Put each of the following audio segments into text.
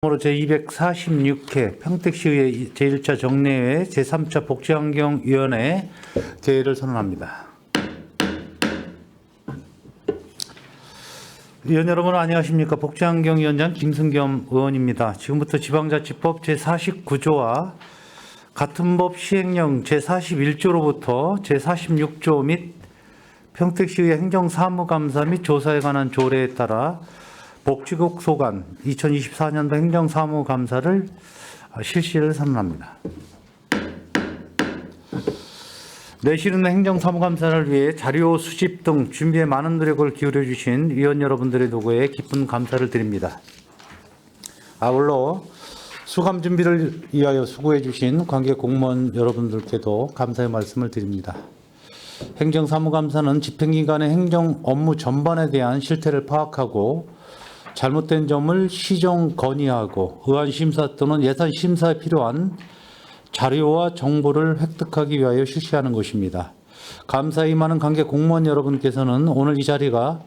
으로 제246회 평택시의회 제1차 정례회 제3차 복지환경위원회 개회를 선언합니다. 위원 여러분 안녕하십니까. 복지환경위원장 김승겸 의원입니다. 지금부터 지방자치법 제49조와 같은 법 시행령 제41조로부터 제46조 및 평택시의 행정사무감사 및 조사에 관한 조례에 따라 복지국 소관 2024년도 행정사무감사를 실시를 선언합니다. 내실은 행정사무감사를 위해 자료 수집 등 준비에 많은 노력을 기울여 주신 위원 여러분들의 도구에 깊은 감사를 드립니다. 아울러 수감 준비를 위하여 수고해 주신 관계 공무원 여러분들께도 감사의 말씀을 드립니다. 행정사무감사는 집행기관의 행정 업무 전반에 대한 실태를 파악하고 잘못된 점을 시정 건의하고 의안심사 또는 예산심사에 필요한 자료와 정보를 획득하기 위하여 실시하는 것입니다. 감사에 임하는 관계 공무원 여러분께서는 오늘 이 자리가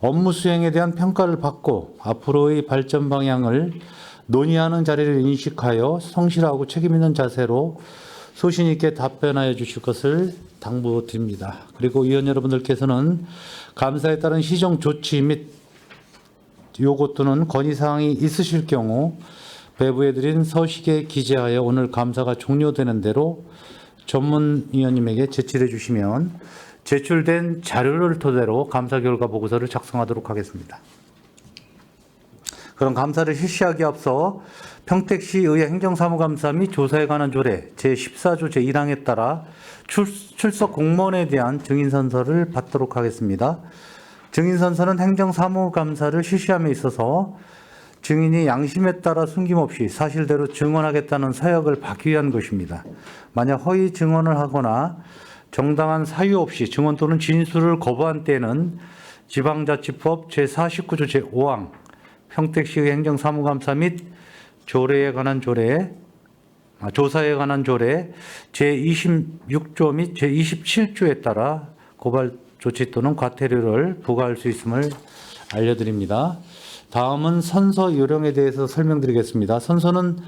업무 수행에 대한 평가를 받고 앞으로의 발전 방향을 논의하는 자리를 인식하여 성실하고 책임 있는 자세로 소신 있게 답변하여 주실 것을 당부드립니다. 그리고 위원 여러분들께서는 감사에 따른 시정 조치 및 요구 또는 건의사항이 있으실 경우 배부해드린 서식에 기재하여 오늘 감사가 종료되는 대로 전문위원님에게 제출해 주시면 제출된 자료를 토대로 감사 결과 보고서를 작성하도록 하겠습니다. 그럼 감사를 실시하기에 앞서 평택시의회 행정사무감사 및 조사에 관한 조례 제14조 제1항에 따라 출석 공무원에 대한 증인선서를 받도록 하겠습니다. 증인선서는 행정사무감사를 실시함에 있어서 증인이 양심에 따라 숨김없이 사실대로 증언하겠다는 서약을 받기 위한 것입니다. 만약 허위 증언을 하거나 정당한 사유 없이 증언 또는 진술을 거부한 때는 지방자치법 제49조 제5항 평택시의 행정사무감사 및 조사에 관한 조례 제26조 및 제27조에 따라 고발 조치 또는 과태료를 부과할 수 있음을 알려드립니다. 다음은 선서 요령에 대해서 설명드리겠습니다. 선서는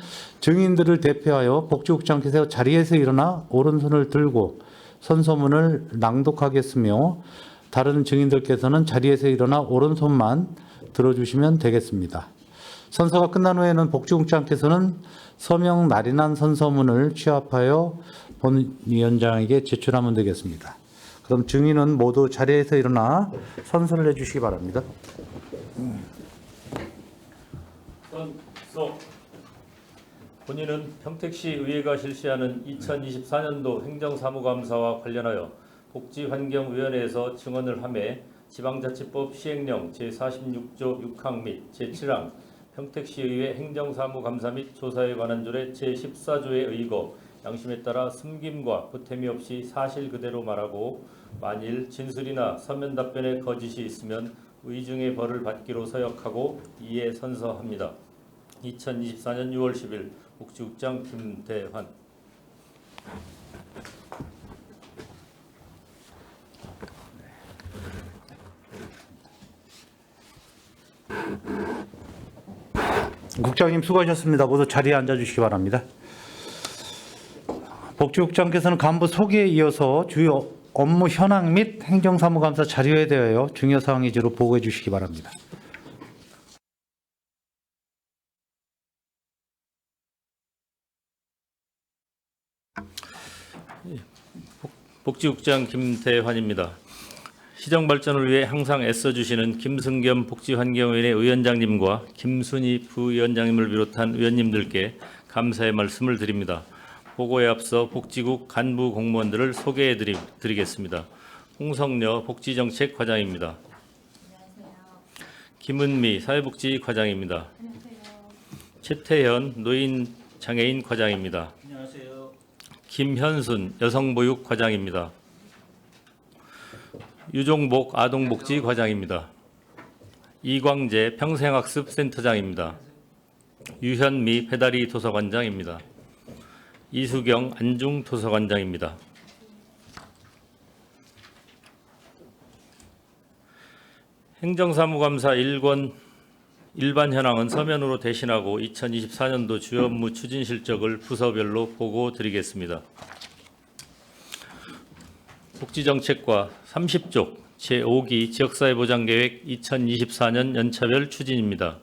증인들을 대표하여 복지국장께서 자리에서 일어나 오른손을 들고 선서문을 낭독하겠으며 다른 증인들께서는 자리에서 일어나 오른손만 들어주시면 되겠습니다. 선서가 끝난 후에는 복지국장께서는 서명 날인한 선서문을 취합하여 본 위원장에게 제출하면 되겠습니다. 그럼 증인은 모두 자리에서 일어나 선서를 해주시기 바랍니다. 선서. 본인은 평택시 의회가 실시하는 2024년도 행정사무감사와 관련하여 복지환경위원회에서 증언을 하매 지방자치법 시행령 제46조 6항 및 제7항 평택시의회 행정사무감사 및 조사에 관한 조례 제14조에 의거 양심에 따라 숨김과 보탬이 없이 사실 그대로 말하고 만일 진술이나 서면 답변에 거짓이 있으면 의중의 벌을 받기로 서약하고 이에 선서합니다. 2024년 6월 10일 복지국장 김대환. 국장님 수고하셨습니다. 모두 자리에 앉아주시기 바랍니다. 복지국장께서는 간부 소개에 이어서 주요 업무 현황 및 행정사무감사 자료에 대하여 중요사항 위주로 보고해 주시기 바랍니다. 복지국장 김대환입니다. 시정 발전을 위해 항상 애써주시는 김승겸 복지환경위원회 위원장님과 김순희 부위원장님을 비롯한 위원님들께 감사의 말씀을 드립니다. 보고에 앞서 복지국 간부 공무원들을 소개해 드리겠습니다. 홍성녀 복지정책과장입니다. 김은미 사회복지과장입니다. 최태현 노인장애인과장입니다. 김현순 여성보육과장입니다. 유종복 아동복지과장입니다. 이광재 평생학습센터장입니다. 유현미 배다리 도서관장입니다. 이수경 안중도서관장입니다. 행정사무감사 1권 일반 현황은 서면으로 대신하고 2024년도 주요 업무 추진 실적을 부서별로 보고 드리겠습니다. 복지정책과 30쪽 제5기 지역사회보장계획 2024년 연차별 추진입니다.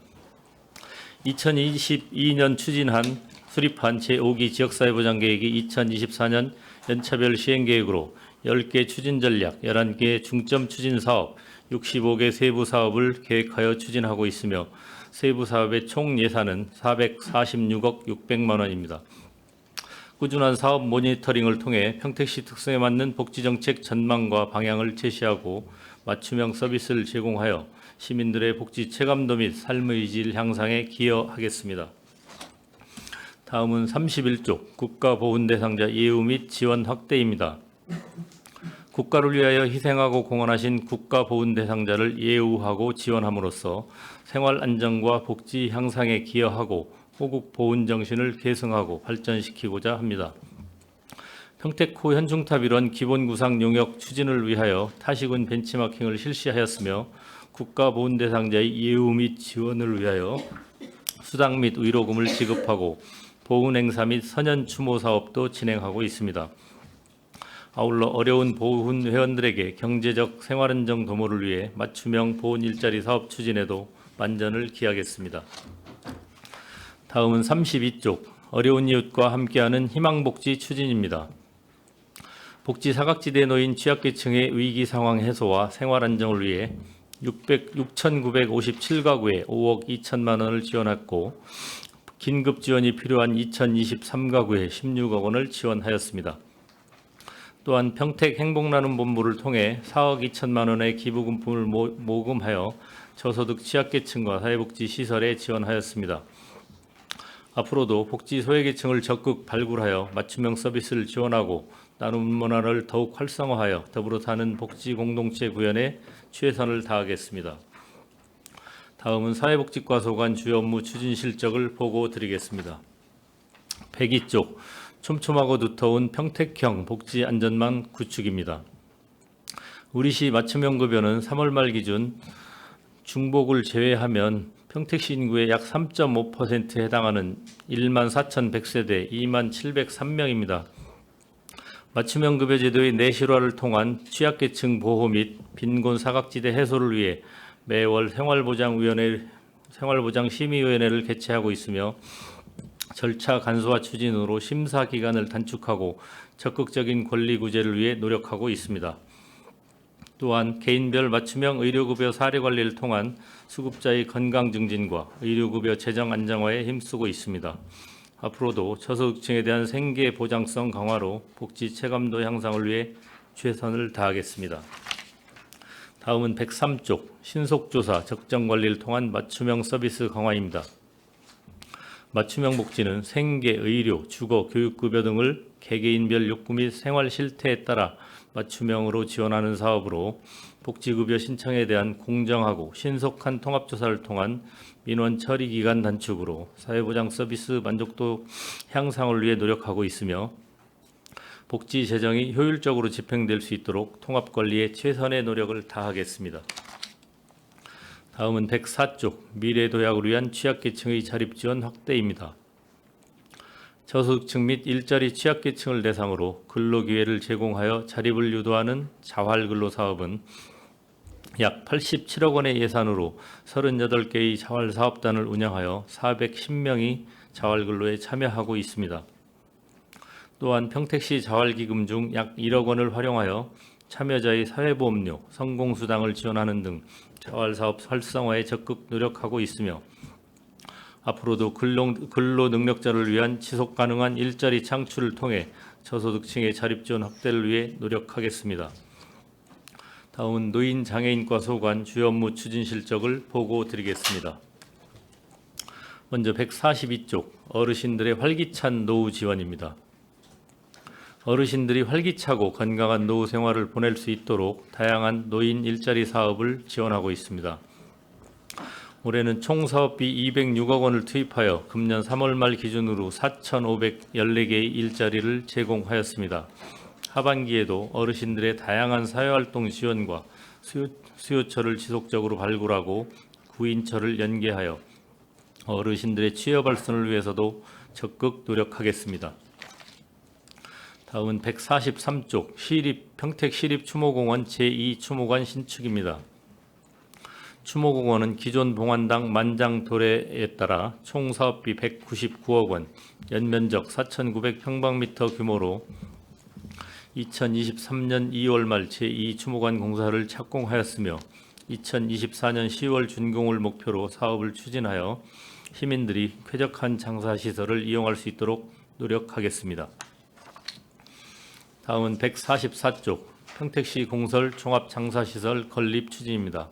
2022년 추진한 수립한 제5기 지역사회보장계획이 2024년 연차별 시행계획으로 10개 추진 전략, 11개 중점 추진 사업, 65개 세부 사업을 계획하여 추진하고 있으며 세부 사업의 총 예산은 446억 600만 원입니다. 꾸준한 사업 모니터링을 통해 평택시 특성에 맞는 복지정책 전망과 방향을 제시하고 맞춤형 서비스를 제공하여 시민들의 복지 체감도 및 삶의 질 향상에 기여하겠습니다. 다음은 31쪽 국가보훈 대상자 예우 및 지원 확대입니다. 국가를 위하여 희생하고 공헌하신 국가보훈 대상자를 예우하고 지원함으로써 생활 안정과 복지 향상에 기여하고 호국 보훈 정신을 계승하고 발전시키고자 합니다. 평택호 현중탑 일원 기본구상 용역 추진을 위하여 타시군 벤치마킹을 실시하였으며 국가보훈 대상자의 예우 및 지원을 위하여 수당 및 위로금을 지급하고 보훈 행사 및 선연 추모 사업도 진행하고 있습니다. 아울러 어려운 보훈 회원들에게 경제적 생활안정 도모를 위해 맞춤형 보훈 일자리 사업 추진에도 만전을 기하겠습니다. 다음은 32쪽 어려운 이웃과 함께하는 희망복지 추진입니다. 복지 사각지대에 놓인 취약계층의 위기 상황 해소와 생활 안정을 위해 6,957가구에 5억 2천만 원을 지원했고 긴급 지원이 필요한 2,023가구에 16억 원을 지원하였습니다. 또한 평택 행복나눔본부를 통해 4억 2천만 원의 기부금품을 모금하여 저소득 취약계층과 사회복지시설에 지원하였습니다. 앞으로도 복지 소외계층을 적극 발굴하여 맞춤형 서비스를 지원하고 나눔 문화를 더욱 활성화하여 더불어 사는 복지 공동체 구현에 최선을 다하겠습니다. 다음은 사회복지과 소관 주요 업무 추진 실적을 보고 드리겠습니다. 102쪽 촘촘하고 두터운 평택형 복지 안전망 구축입니다. 우리시 맞춤형 급여는 3월 말 기준 중복을 제외하면 평택시 인구의 약 3.5%에 해당하는 1만 4,100세대 2만 703명입니다. 맞춤형 급여 제도의 내실화를 통한 취약계층 보호 및 빈곤 사각지대 해소를 위해 매월 생활보장심의위원회를 개최하고 있으며 절차 간소화 추진으로 심사 기간을 단축하고 적극적인 권리 구제를 위해 노력하고 있습니다. 또한 개인별 맞춤형 의료급여 사례 관리를 통한 수급자의 건강 증진과 의료급여 재정 안정화에 힘쓰고 있습니다. 앞으로도 저소득층에 대한 생계 보장성 강화로 복지 체감도 향상을 위해 최선을 다하겠습니다. 다음은 103쪽 신속조사 적정관리를 통한 맞춤형 서비스 강화입니다. 맞춤형 복지는 생계, 의료, 주거, 교육급여 등을 개개인별 욕구 및 생활 실태에 따라 맞춤형으로 지원하는 사업으로 복지급여 신청에 대한 공정하고 신속한 통합조사를 통한 민원 처리 기간 단축으로 사회보장 서비스 만족도 향상을 위해 노력하고 있으며 복지 재정이 효율적으로 집행될 수 있도록 통합관리에 최선의 노력을 다하겠습니다. 다음은 104쪽 미래도약을 위한 취약계층의 자립지원 확대입니다. 저소득층 및 일자리 취약계층을 대상으로 근로기회를 제공하여 자립을 유도하는 자활근로사업은 약 87억 원의 예산으로 38개의 자활사업단을 운영하여 410명이 자활근로에 참여하고 있습니다. 또한 평택시 자활기금 중 약 1억 원을 활용하여 참여자의 사회보험료, 성공수당을 지원하는 등 자활사업 활성화에 적극 노력하고 있으며 앞으로도 근로능력자를 위한 지속가능한 일자리 창출을 통해 저소득층의 자립지원 확대를 위해 노력하겠습니다. 다음은 노인장애인과 소관 주요 업무 추진 실적을 보고 드리겠습니다. 먼저 142쪽 어르신들의 활기찬 노후 지원입니다. 어르신들이 활기차고 건강한 노후 생활을 보낼 수 있도록 다양한 노인 일자리 사업을 지원하고 있습니다. 올해는 총 사업비 206억 원을 투입하여 금년 3월 말 기준으로 4,514개의 일자리를 제공하였습니다. 하반기에도 어르신들의 다양한 사회활동 지원과 수요처를 지속적으로 발굴하고 구인처를 연계하여 어르신들의 취업 발전을 위해서도 적극 노력하겠습니다. 다음은 143쪽 평택시립추모공원 제2추모관 신축입니다. 추모공원은 기존 봉안당 만장도래에 따라 총 사업비 199억 원, 연면적 4,900평방미터 규모로 2023년 2월 말 제2추모관 공사를 착공하였으며 2024년 10월 준공을 목표로 사업을 추진하여 시민들이 쾌적한 장사시설을 이용할 수 있도록 노력하겠습니다. 다음은 144쪽 평택시 공설 종합장사시설 건립 추진입니다.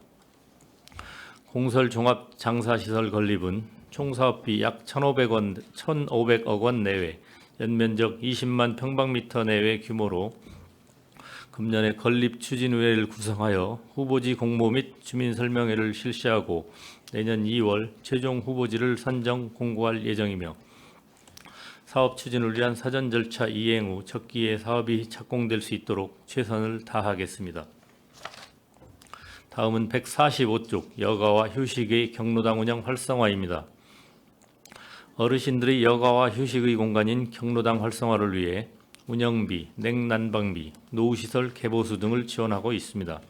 공설 종합장사시설 건립은 총 사업비 약 1,500억 원 내외, 연면적 20만 평방미터 내외 규모로 금년에 건립추진위회를 구성하여 후보지 공모 및 주민설명회를 실시하고 내년 2월 최종 후보지를 선정 공고할 예정이며 사업 추진을 위한 사전 절차 이행 후 적기에 사업이 착공될 수 있도록 최선을 다하겠습니다. 다음은 145쪽 여가와 휴식의 경로당 운영 활성화입니다. 어르신들의 여가와 휴식의 공간인 경로당 활성화를 위해 운영비, 냉난방비, 노후시설 개보수 등을 지원하고 있습니다.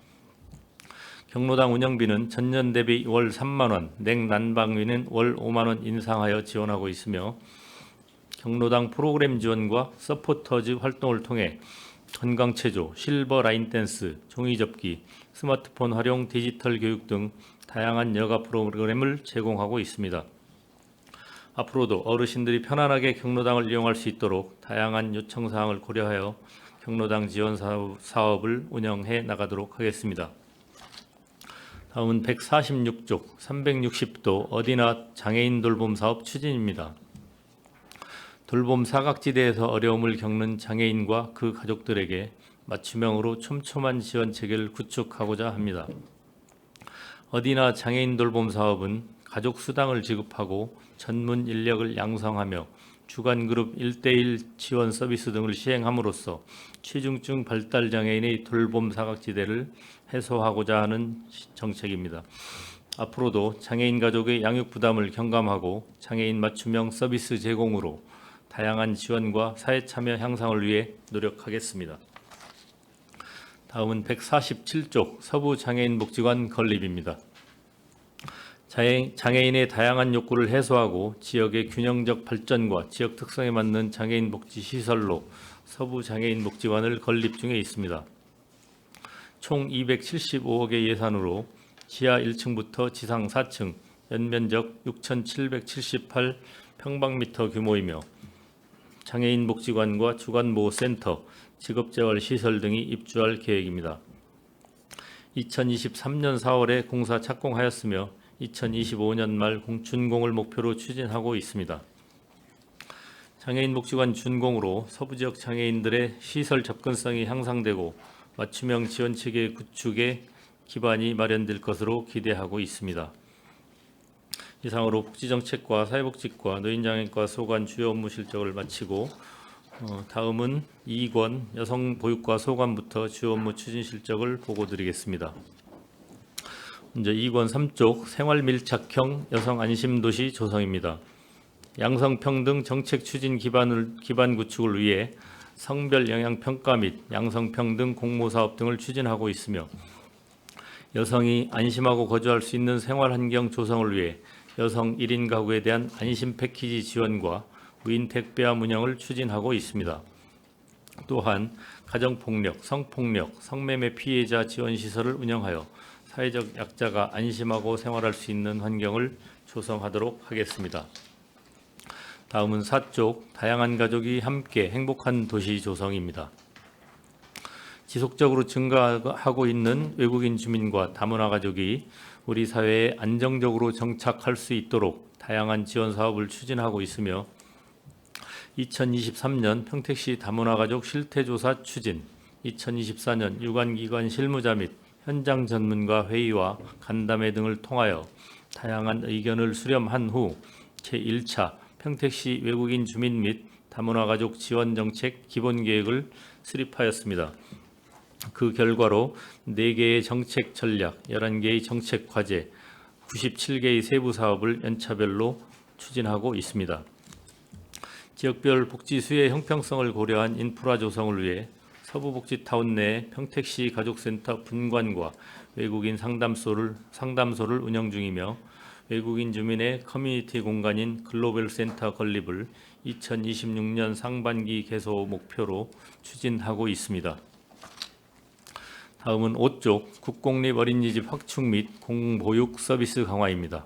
경로당 운영비는 전년 대비 월 3만 원, 냉난방비는 월 5만 원 인상하여 지원하고 있으며 경로당 프로그램 지원과 서포터즈 활동을 통해 건강체조, 실버 라인댄스, 종이접기, 스마트폰 활용 디지털 교육 등 다양한 여가 프로그램을 제공하고 있습니다. 앞으로도 어르신들이 편안하게 경로당을 이용할 수 있도록 다양한 요청사항을 고려하여 경로당 지원 사업을 운영해 나가도록 하겠습니다. 다음은 146쪽 360도 어디나 장애인 돌봄 사업 추진입니다. 돌봄 사각지대에서 어려움을 겪는 장애인과 그 가족들에게 맞춤형으로 촘촘한 지원 체계를 구축하고자 합니다. 어디나 장애인 돌봄 사업은 가족 수당을 지급하고 전문 인력을 양성하며 주간 그룹 1대1 지원 서비스 등을 시행함으로써 취중증 발달 장애인의 돌봄 사각지대를 해소하고자 하는 정책입니다. 앞으로도 장애인 가족의 양육 부담을 경감하고 장애인 맞춤형 서비스 제공으로 다양한 지원과 사회 참여 향상을 위해 노력하겠습니다. 다음은 147쪽 서부장애인복지관 건립입니다. 장애인의 다양한 욕구를 해소하고 지역의 균형적 발전과 지역 특성에 맞는 장애인 복지 시설로 서부장애인복지관을 건립 중에 있습니다. 총 275억의 예산으로 지하 1층부터 지상 4층, 연면적 6,778평방미터 규모이며 장애인 복지관과 주간보호센터, 직업재활시설 등이 입주할 계획입니다. 2023년 4월에 공사 착공하였으며 2025년 말 준공을 목표로 추진하고 있습니다. 장애인복지관 준공으로 서부지역 장애인들의 시설 접근성이 향상되고 맞춤형 지원체계 구축에 기반이 마련될 것으로 기대하고 있습니다. 이상으로 복지정책과 사회복지과 노인장애인과 소관 주요 업무 실적을 마치고 다음은 2권 여성보육과 소관부터 주요 업무 추진 실적을 보고드리겠습니다. 먼저 2권 3쪽 생활밀착형 여성안심도시 조성입니다. 양성평등 정책 추진 기반 구축을 위해 성별 영향평가 및 양성평등 공모사업 등을 추진하고 있으며 여성이 안심하고 거주할 수 있는 생활환경 조성을 위해 여성 1인 가구에 대한 안심 패키지 지원과 무인 택배함 운영을 추진하고 있습니다. 또한 가정폭력, 성폭력, 성매매 피해자 지원시설을 운영하여 사회적 약자가 안심하고 생활할 수 있는 환경을 조성하도록 하겠습니다. 다음은 4쪽 다양한 가족이 함께 행복한 도시 조성입니다. 지속적으로 증가하고 있는 외국인 주민과 다문화 가족이 우리 사회에 안정적으로 정착할 수 있도록 다양한 지원 사업을 추진하고 있으며 2023년 평택시 다문화 가족 실태조사 추진, 2024년 유관기관 실무자 및 현장 전문가 회의와 간담회 등을 통하여 다양한 의견을 수렴한 후 제1차 평택시 외국인 주민 및 다문화 가족 지원 정책 기본 계획을 수립하였습니다. 그 결과로 4개의 정책 전략, 11개의 정책 과제, 97개의 세부 사업을 연차별로 추진하고 있습니다. 지역별 복지 수혜 형평성을 고려한 인프라 조성을 위해 서부복지타운 내 평택시 가족센터 분관과 외국인 상담소를 운영 중이며 외국인 주민의 커뮤니티 공간인 글로벌 센터 건립을 2026년 상반기 개소 목표로 추진하고 있습니다. 다음은 5쪽 국공립 어린이집 확충 및 공보육 서비스 강화입니다.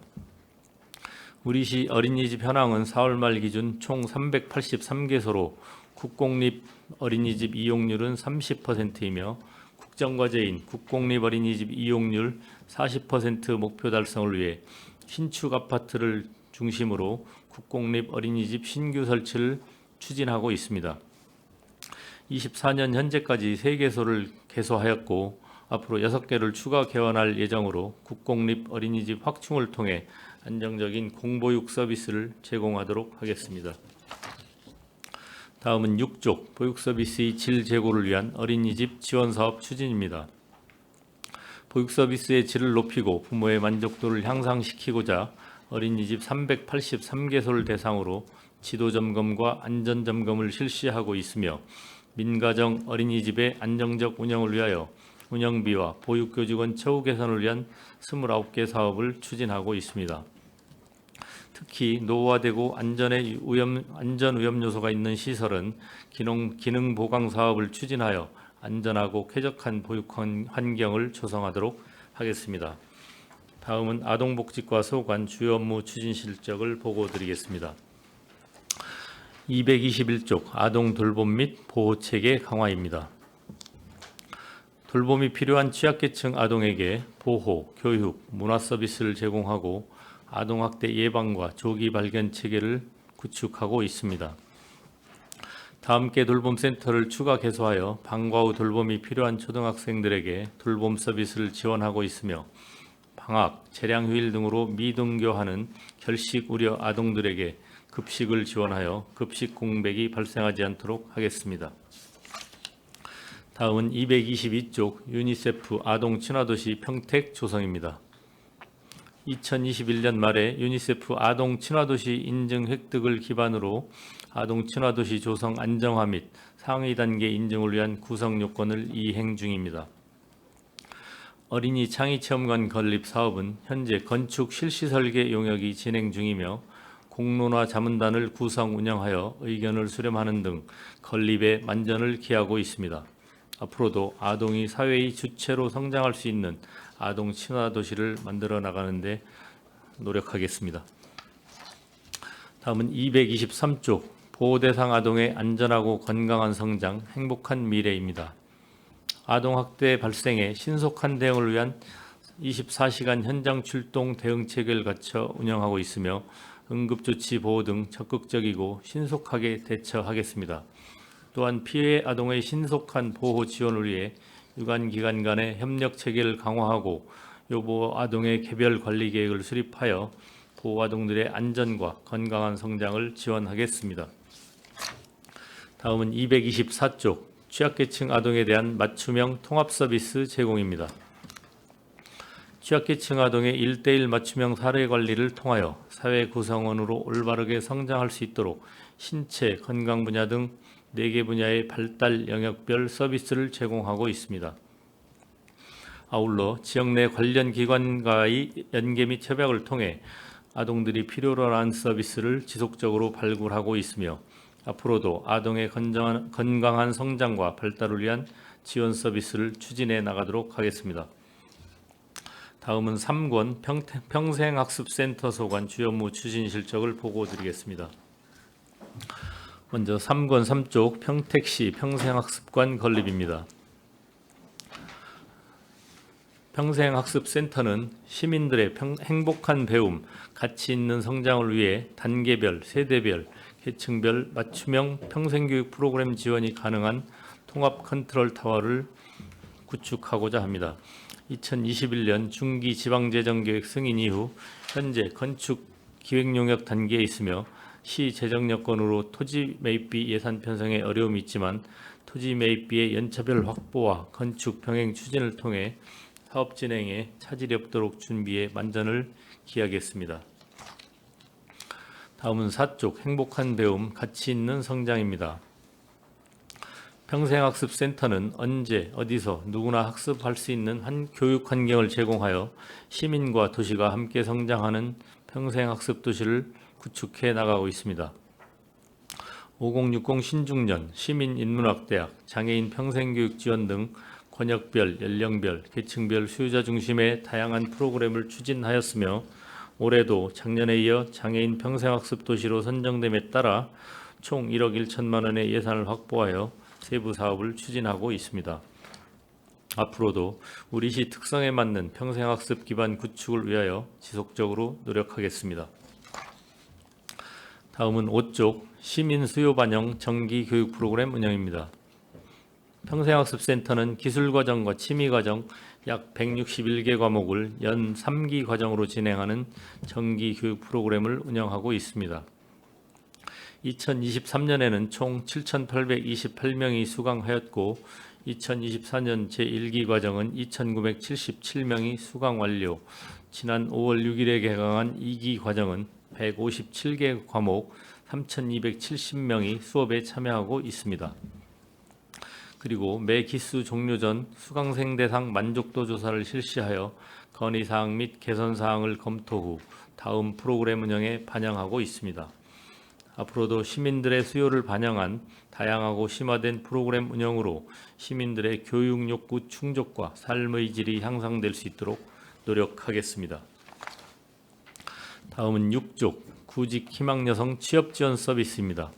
우리시 어린이집 현황은 4월 말 기준 총 383개소로 국공립 어린이집 이용률은 30%이며 국정과제인 국공립 어린이집 이용률 40% 목표 달성을 위해 신축 아파트를 중심으로 국공립 어린이집 신규 설치를 추진하고 있습니다. 24년 현재까지 3개소를 개소하였고 앞으로 6개를 추가 개원할 예정으로 국공립 어린이집 확충을 통해 안정적인 공보육 서비스를 제공하도록 하겠습니다. 다음은 6쪽 보육 서비스의 질 제고를 위한 어린이집 지원 사업 추진입니다. 보육 서비스의 질을 높이고 부모의 만족도를 향상시키고자 어린이집 383개소를 대상으로 지도 점검과 안전 점검을 실시하고 있으며 민가정 어린이집의 안정적 운영을 위하여 운영비와 보육교직원 처우 개선을 위한 29개 사업을 추진하고 있습니다. 특히 노후화되고 안전 위험 요소가 있는 시설은 기능 보강 사업을 추진하여 안전하고 쾌적한 보육 환경을 조성하도록 하겠습니다. 다음은 아동복지과 소관 주요 업무 추진 실적을 보고드리겠습니다. 221쪽 아동 돌봄 및 보호체계 강화입니다. 돌봄이 필요한 취약계층 아동에게 보호, 교육, 문화 서비스를 제공하고 아동학대 예방과 조기 발견 체계를 구축하고 있습니다. 다함께 돌봄센터를 추가 개소하여 방과 후 돌봄이 필요한 초등학생들에게 돌봄 서비스를 지원하고 있으며 방학, 재량휴일 등으로 미등교하는 결식 우려 아동들에게 급식을 지원하여 급식 공백이 발생하지 않도록 하겠습니다. 다음은 222쪽 유니세프 아동 친화도시 평택 조성입니다. 2021년 말에 유니세프 아동 친화도시 인증 획득을 기반으로 아동 친화도시 조성 안정화 및 상위 단계 인증을 위한 구성 요건을 이행 중입니다. 어린이 창의체험관 건립 사업은 현재 건축 실시 설계 용역이 진행 중이며 공론화 자문단을 구성 운영하여 의견을 수렴하는 등 건립에 만전을 기하고 있습니다. 앞으로도 아동이 사회의 주체로 성장할 수 있는 아동 친화 도시를 만들어 나가는 데 노력하겠습니다. 다음은 223쪽 보호 대상 아동의 안전하고 건강한 성장, 행복한 미래입니다. 아동 학대 발생에 신속한 대응을 위한 24시간 현장 출동 대응 체계를 갖춰 운영하고 있으며 응급조치 보호 등 적극적이고 신속하게 대처하겠습니다. 또한 피해 아동의 신속한 보호 지원을 위해 유관기관 간의 협력 체계를 강화하고 요보 아동의 개별 관리 계획을 수립하여 보호 아동들의 안전과 건강한 성장을 지원하겠습니다. 다음은 224쪽 취약계층 아동에 대한 맞춤형 통합 서비스 제공입니다. 취약계층 아동의 1:1 맞춤형 사례 관리를 통하여 사회 구성원으로 올바르게 성장할 수 있도록 신체, 건강 분야 등 4개 분야의 발달 영역별 서비스를 제공하고 있습니다. 아울러 지역 내 관련 기관과의 연계 및 협약을 통해 아동들이 필요로 하는 서비스를 지속적으로 발굴하고 있으며 앞으로도 아동의 건강한 성장과 발달을 위한 지원 서비스를 추진해 나가도록 하겠습니다. 다음은 3권 평생학습센터 소관 주요 업무 추진 실적을 보고드리겠습니다. 먼저 3권 3쪽 평택시 평생학습관 건립입니다. 평생학습센터는 시민들의 행복한 배움, 가치 있는 성장을 위해 단계별, 세대별, 계층별 맞춤형 평생교육 프로그램 지원이 가능한 통합 컨트롤 타워를 구축하고자 합니다. 2021년 중기 지방재정계획 승인 이후 현재 건축 기획용역 단계에 있으며 시 재정 여건으로 토지 매입비 예산 편성에 어려움이 있지만 토지 매입비의 연차별 확보와 건축 병행 추진을 통해 사업 진행에 차질이 없도록 준비에 만전을 기하겠습니다. 다음은 4쪽 행복한 배움, 가치 있는 성장입니다. 평생학습센터는 언제 어디서 누구나 학습할 수 있는 교육 환경을 제공하여 시민과 도시가 함께 성장하는 평생학습 도시를 구축해 나가고 있습니다. 5060 신중년, 시민인문학대학, 장애인 평생교육 지원 등 권역별, 연령별, 계층별 수요자 중심의 다양한 프로그램을 추진하였으며 올해도 작년에 이어 장애인 평생학습 도시로 선정됨에 따라 총 1억 1천만 원의 예산을 확보하여 세부 사업을 추진하고 있습니다. 앞으로도 우리시 특성에 맞는 평생학습 기반 구축을 위하여 지속적으로 노력하겠습니다. 다음은 5쪽 시민 수요 반영 정기 교육 프로그램 운영입니다. 평생학습센터는 기술과정과 취미과정 약 161개 과목을 연 3기 과정으로 진행하는 정기 교육 프로그램을 운영하고 있습니다. 2023년에는 총 7,828명이 수강하였고 2024년 제1기 과정은 2,977명이 수강 완료, 지난 5월 6일에 개강한 2기 과정은 157개 과목 3,270명이 수업에 참여하고 있습니다. 그리고 매 기수 종료 전 수강생 대상 만족도 조사를 실시하여 건의사항 및 개선사항을 검토 후 다음 프로그램 운영에 반영하고 있습니다. 앞으로도 시민들의 수요를 반영한 다양하고 심화된 프로그램 운영으로 시민들의 교육 욕구 충족과 삶의 질이 향상될 수 있도록 노력하겠습니다. 다음은 6쪽 구직 희망 여성 취업 지원 서비스입니다.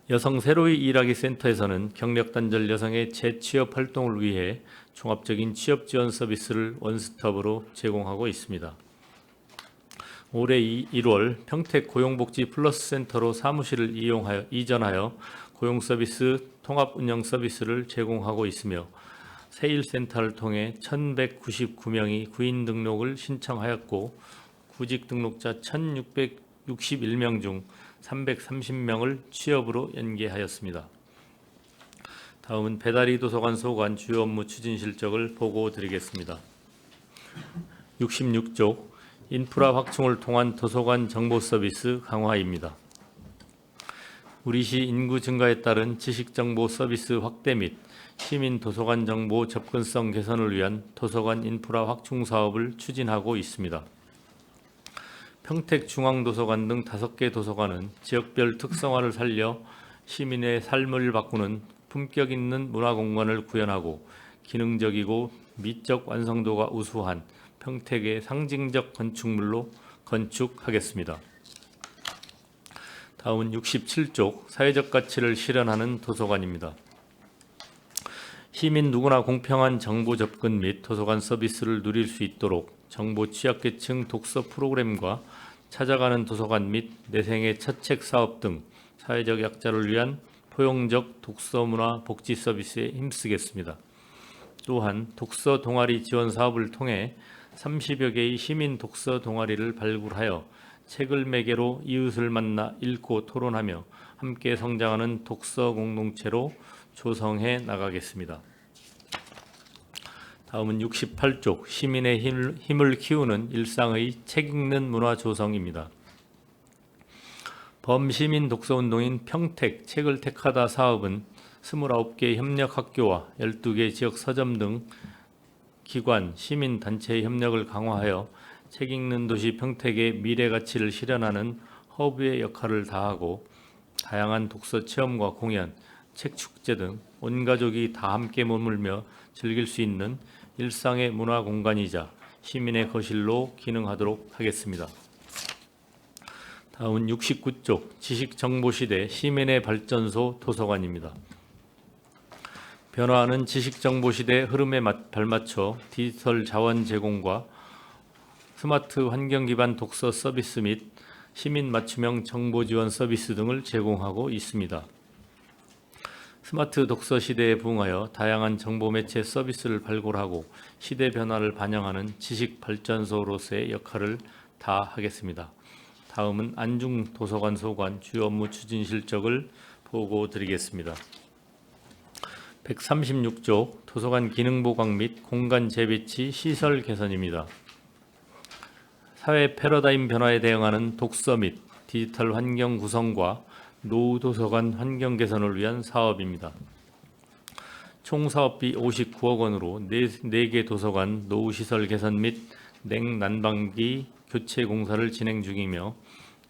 여성 새로이 일하기 센터에서는 경력 단절 여성의 재취업 활동을 위해 종합적인 취업 지원 서비스를 원스톱으로 제공하고 있습니다. 올해 1월 평택 고용복지 플러스 센터로 사무실을 이전하여 고용 서비스 통합 운영 서비스를 제공하고 있으며 세일 센터를 통해 1,199명이 구인 등록을 신청하였고 구직 등록자 1,661명 중 330명을 취업으로 연계하였습니다. 다음은 배다리 도서관 소관 주요 업무 추진 실적을 보고 드리겠습니다. 66쪽 인프라 확충을 통한 도서관 정보 서비스 강화입니다. 우리시 인구 증가에 따른 지식정보 서비스 확대 및 시민 도서관 정보 접근성 개선을 위한 도서관 인프라 확충 사업을 추진하고 있습니다. 평택중앙도서관 등 5개 도서관은 지역별 특성화를 살려 시민의 삶을 바꾸는 품격 있는 문화공간을 구현하고 기능적이고 미적 완성도가 우수한 평택의 상징적 건축물로 건축하겠습니다. 다음은 67쪽 사회적 가치를 실현하는 도서관입니다. 시민 누구나 공평한 정보 접근 및 도서관 서비스를 누릴 수 있도록 정보 취약계층 독서 프로그램과 찾아가는 도서관 및 내생의 첫 책 사업 등 사회적 약자를 위한 포용적 독서 문화 복지 서비스에 힘쓰겠습니다. 또한 독서 동아리 지원 사업을 통해 30여 개의 시민 독서 동아리를 발굴하여 책을 매개로 이웃을 만나 읽고 토론하며 함께 성장하는 독서 공동체로 조성해 나가겠습니다. 다음은 68쪽 시민의 힘을 키우는 일상의 책 읽는 문화 조성입니다. 범시민 독서운동인 평택 책을 택하다 사업은 29개 협력학교와 12개 지역 서점 등 기관, 시민단체의 협력을 강화하여 책 읽는 도시 평택의 미래 가치를 실현하는 허브의 역할을 다하고 다양한 독서 체험과 공연, 책 축제 등 온 가족이 다 함께 머물며 즐길 수 있는 일상의 문화 공간이자 시민의 거실로 기능하도록 하겠습니다. 다음은 69쪽 지식정보시대 시민의 발전소 도서관입니다. 변화하는 지식정보시대 흐름에 발맞춰 디지털 자원 제공과 스마트 환경 기반 독서 서비스 및 시민 맞춤형 정보 지원 서비스 등을 제공하고 있습니다. 스마트 독서 시대에 부응하여 다양한 정보 매체 서비스를 발굴하고 시대 변화를 반영하는 지식 발전소로서의 역할을 다하겠습니다. 다음은 안중 도서관 소관 주요 업무 추진 실적을 보고 드리겠습니다. 136조 도서관 기능 보강 및 공간 재배치 시설 개선입니다. 사회 패러다임 변화에 대응하는 독서 및 디지털 환경 구성과 노후 도서관 환경 개선을 위한 사업입니다. 총 사업비 59억 원으로 4개 도서관 노후 시설 개선 및 냉난방기 교체 공사를 진행 중이며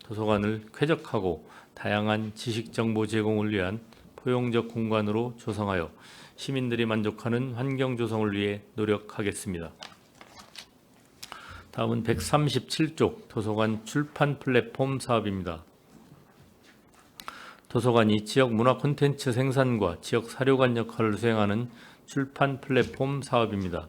도서관을 쾌적하고 다양한 지식 정보 제공을 위한 포용적 공간으로 조성하여 시민들이 만족하는 환경 조성을 위해 노력하겠습니다. 다음은 137쪽 도서관 출판 플랫폼 사업입니다. 도서관이 지역 문화 콘텐츠 생산과 지역 사료관 역할을 수행하는 출판 플랫폼 사업입니다.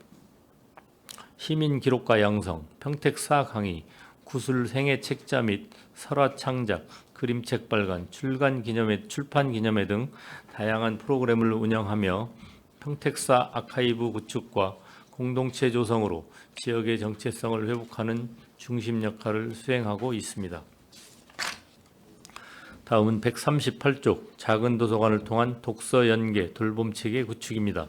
시민 기록가 양성, 평택사 강의, 구술 생애 책자 및 설화 창작, 그림책 발간, 출판 기념회 등 다양한 프로그램을 운영하며 평택사 아카이브 구축과 공동체 조성으로 지역의 정체성을 회복하는 중심 역할을 수행하고 있습니다. 다음은 138쪽 작은 도서관을 통한 독서 연계 돌봄체계 구축입니다.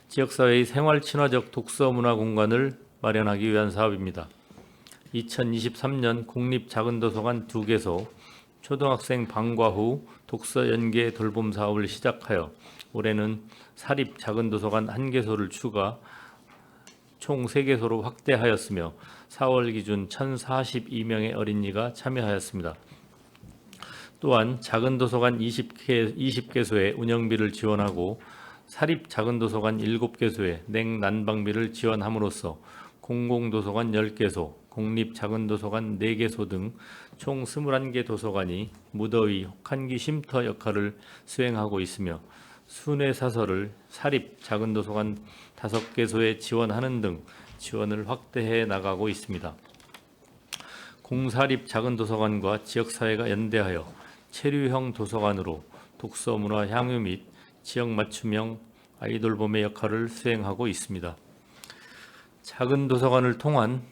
지역사회의 생활 친화적 독서 문화 공간을 마련하기 위한 사업입니다. 2023년 공립 작은 도서관 2개소, 초등학생 방과 후 독서 연계 돌봄 사업을 시작하여 올해는 사립 작은 도서관 1개소를 추가 총 3개소로 확대하였으며 4월 기준 1,042명의 어린이가 참여하였습니다. 또한 작은 도서관 20개소의 운영비를 지원하고 사립 작은 도서관 7개소의 냉난방비를 지원함으로써 공공도서관 10개소, 공립 작은 도서관 4개소 등 총 21개 도서관이 무더위 혹한기 쉼터 역할을 수행하고 있으며 순회사설을 사립 작은 도서관 5개소에 지원하는 등 지원을 확대해 나가고 있습니다. 공사립 작은 도서관과 지역사회가 연대하여 체류형 도서관으로 독서 문화 향유 및 지역 맞춤형 아이돌봄의 역할을 수행하고 있습니다. 작은 도서관을 통한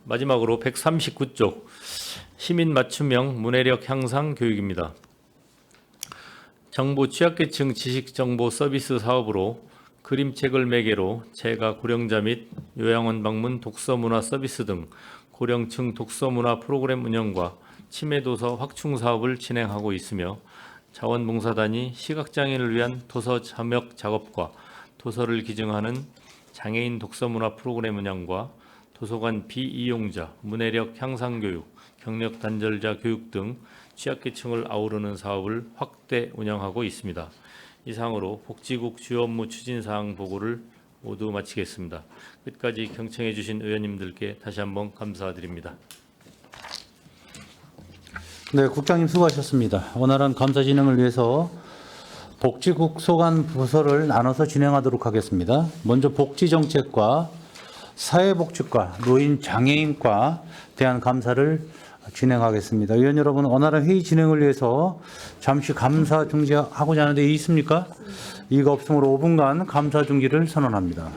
마지막으로 139쪽 시민 맞춤형 문해력 향상 교육입니다. 정부 취약계층 지식정보 서비스 사업으로 그림책을 매개로 재가 고령자 및 요양원 방문 독서문화 서비스 등 고령층 독서문화 프로그램 운영과 치매도서 확충 사업을 진행하고 있으며 자원봉사단이 시각장애인을 위한 도서 점역 작업과 도서를 기증하는 장애인 독서문화 프로그램 운영과 도서관 비이용자 문해력 향상 교육, 경력 단절자 교육 등 취약계층을 아우르는 사업을 확대 운영하고 있습니다. 이상으로 복지국 주요 업무 추진사항 보고를 모두 마치겠습니다. 끝까지 경청해 주신 의원님들께 다시 한번 감사드립니다. 네, 국장님 수고하셨습니다. 원활한 감사 진행을 위해서 복지국 소관 부서를 나눠서 진행하도록 하겠습니다. 먼저 복지정책과 사회복지과, 노인장애인과 대한 감사를 진행하겠습니다. 의원 여러분, 원활한 회의 진행을 위해서 잠시 감사 중지하고자 하는데 있습니까? 이가 없으므로 5분간 감사 중지를 선언합니다.